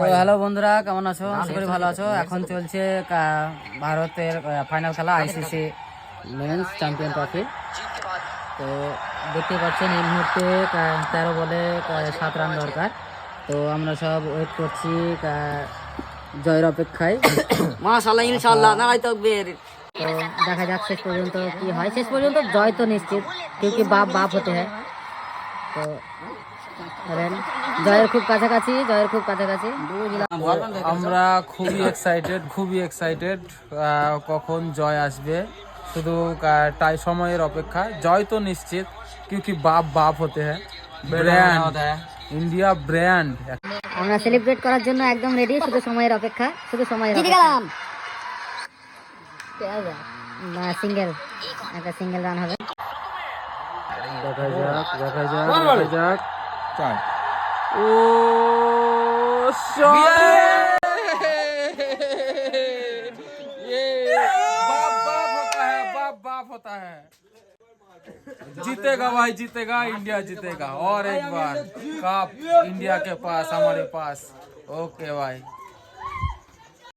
তো হ্যালো বন্ধুরা, কেমন আছো? আশা করি ভালো আছো। এখন চলছে ভারতের ফাইনাল খেলা আইসিসি মেন্স চ্যাম্পিয়ন ট্রফি। তো দেখতে পাচ্ছেন এই মুহূর্তে 13 বলে 7 রান দরকার। তো আমরা সব ওয়েট করছি জয়ের অপেক্ষায়। মাশাআল্লাহ ইনশাআল্লাহ নারাই তাকবীর। তো দেখা যাক শেষ পর্যন্ত কি হয়। শেষ পর্যন্ত জয় তো নিশ্চিত, क्योंकि বাপ হতে হয়। তো জয়ের খুব কাছাকাছি, আমরা খুবই এক্সাইটেড কখন জয় আসবে, শুধু টাই সময়ের অপেক্ষা। জয় তো নিশ্চিত, क्योंकि বাপ হতে হ্যাঁ। Brand India brand. আমরা সেলিব্রেট করার জন্য একদম রেডি, শুধু সময়ের অপেক্ষা। একটা সিঙ্গেল রান হবে। দেখা যাক। ও बाप होता है। जीतेगा भाई, जीतेगा, इंडिया जीतेगा। और एक बार कप इंडिया के पास, हमारे पास। ओके भाई।